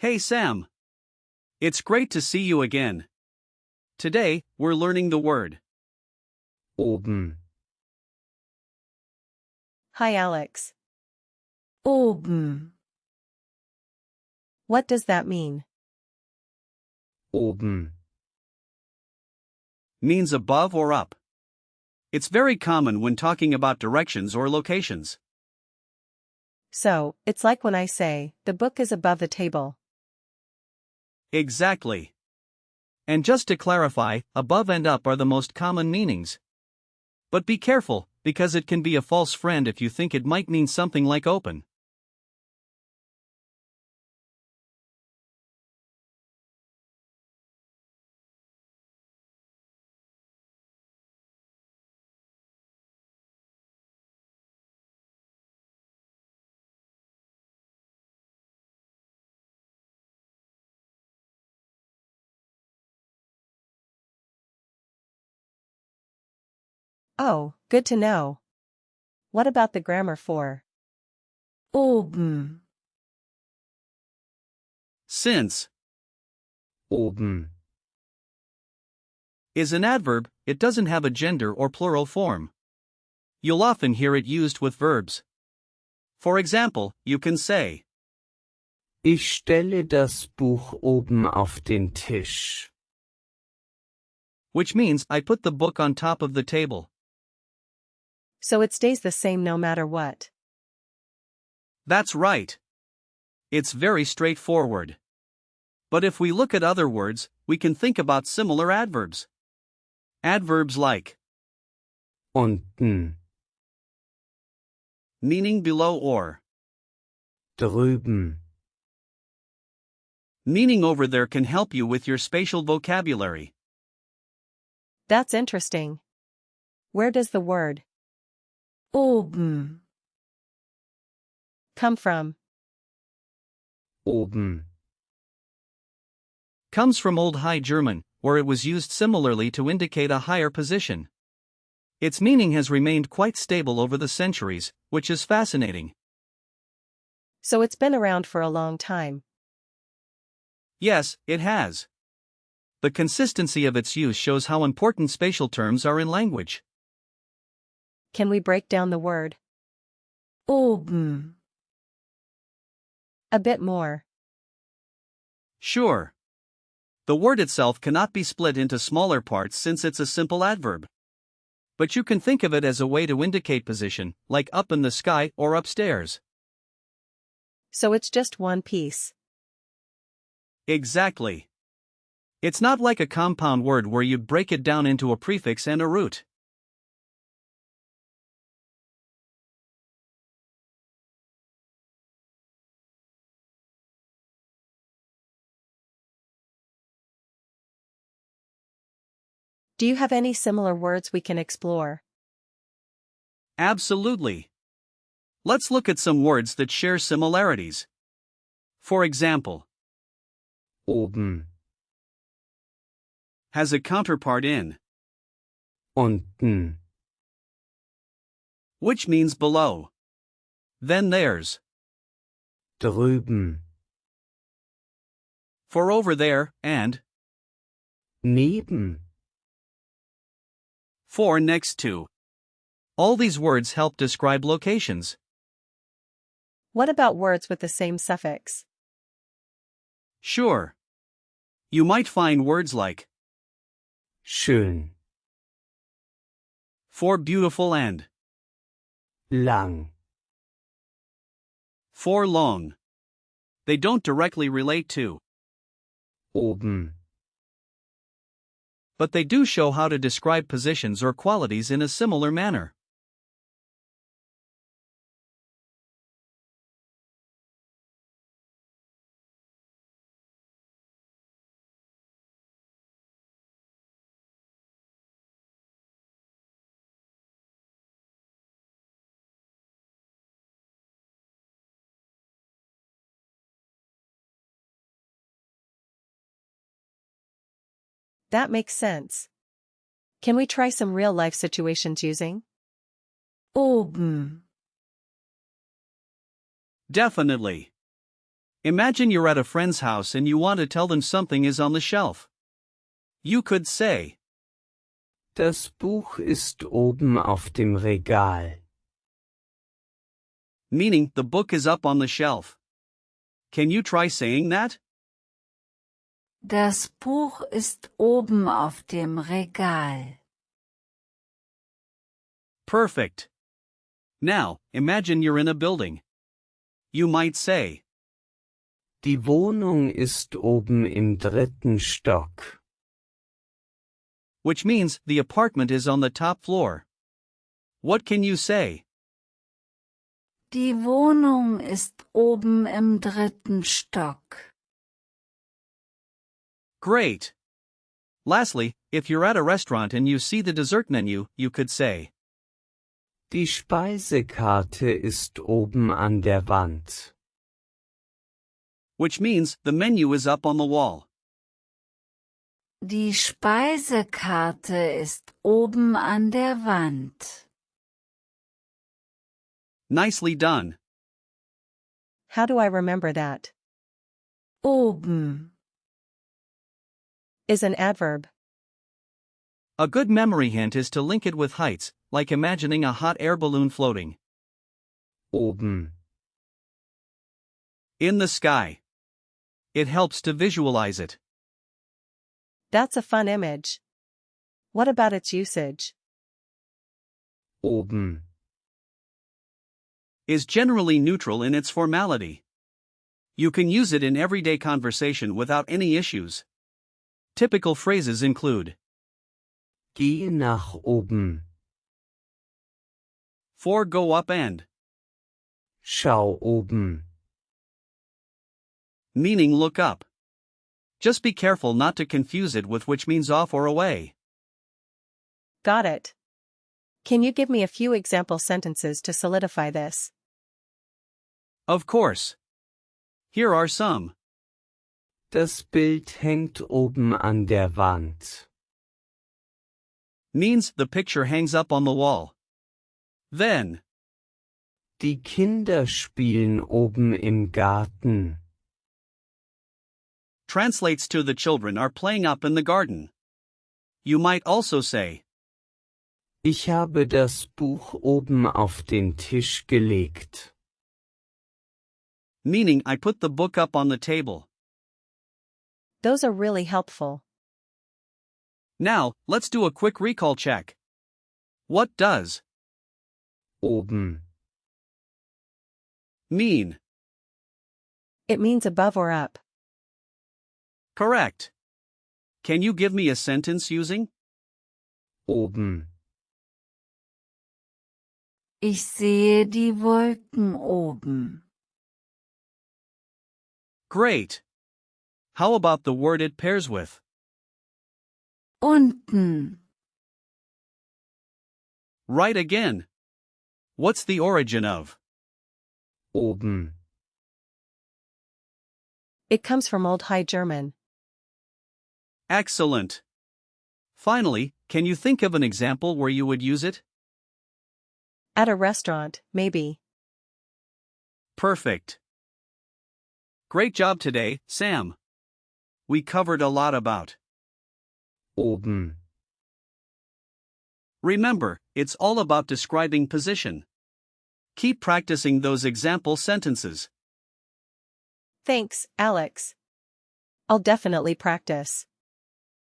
Hey Sam. It's great to see you again. Today, we're learning the word oben, Hi Alex. Oben. What does that mean? oben, means above or up. It's very common when talking about directions or locations. So, it's like when I say, the book is above the table. Exactly. And just to clarify, above and up are the most common meanings. But be careful, because it can be a false friend if you think it might mean something like open. Oh, good to know. What about the grammar for oben? Since oben, is an adverb, it doesn't have a gender or plural form. You'll often hear it used with verbs. For example, you can say, Ich stelle das Buch oben auf den Tisch. which means I put the book on top of the table. So it stays the same no matter what. That's right. It's very straightforward. But if we look at other words, we can think about similar adverbs. Adverbs like Unten, meaning below or drüben, meaning over there can help you with your spatial vocabulary. That's interesting. Where does the word oben come from? oben, Comes from Old High German, where it was used similarly to indicate a higher position. Its meaning has remained quite stable over the centuries, which is fascinating. So it's been around for a long time. Yes, it has. The consistency of its use shows how important spatial terms are in language. Can we break down the word oben a bit more? Sure. The word itself cannot be split into smaller parts since it's a simple adverb. But you can think of it as a way to indicate position, like up in the sky or upstairs. So it's just one piece. Exactly. It's not like a compound word where you break it down into a prefix and a root. Do you have any similar words we can explore? Absolutely. Let's look at some words that share similarities. For example, oben, has a counterpart in, unten, which means below. Then there's drüben, for over there and neben, for next to. All these words help describe locations. What about words with the same suffix? Sure. You might find words like schön, for beautiful and lang, for long. They don't directly relate to, oben, but they do show how to describe positions or qualities in a similar manner. That makes sense. Can we try some real-life situations using oben? Definitely. Imagine you're at a friend's house and you want to tell them something is on the shelf. You could say, Das Buch ist oben auf dem Regal. meaning the book is up on the shelf. Can you try saying that? Das Buch ist oben auf dem Regal. Perfect. Now, imagine you're in a building. You might say, Die Wohnung ist oben im 3. Stock. which means the apartment is on the top floor. What can you say? Die Wohnung ist oben im 3. Stock. Great. Lastly, if you're at a restaurant and you see the dessert menu, you could say, Die Speisekarte ist oben an der Wand. which means the menu is up on the wall. Die Speisekarte ist oben an der Wand. Nicely done. How do I remember that? Oben. Is an adverb. A good memory hint is to link it with heights, like imagining a hot air balloon floating Oben. in the sky. It helps to visualize it. That's a fun image. What about its usage? Oben. Is generally neutral in its formality. You can use it in everyday conversation without any issues. Typical phrases include Gehe nach oben. for go up and, Schau oben. meaning look up. Just be careful not to confuse it with which means off or away. Got it. Can you give me a few example sentences to solidify this? Of course. Here are some. Das Bild hängt oben an der Wand. Means the picture hangs up on the wall. Then, Die Kinder spielen oben im Garten. translates to the children are playing up in the garden. You might also say, Ich habe das Buch oben auf den Tisch gelegt. meaning I put the book up on the table. Those are really helpful. Now, let's do a quick recall check. What does Oben. mean? It means above or up. Correct. Can you give me a sentence using Oben. Ich sehe die Wolken oben. Great. How about the word it pairs with? Unten. Right again. What's the origin of Oben. It comes from Old High German. excellent? Finally, can you think of an example where you would use it? At a restaurant, maybe. Perfect. Great job today, Sam. We covered a lot about. Oben. Remember, it's all about describing position. Keep practicing those example sentences. Thanks, Alex. I'll definitely practice.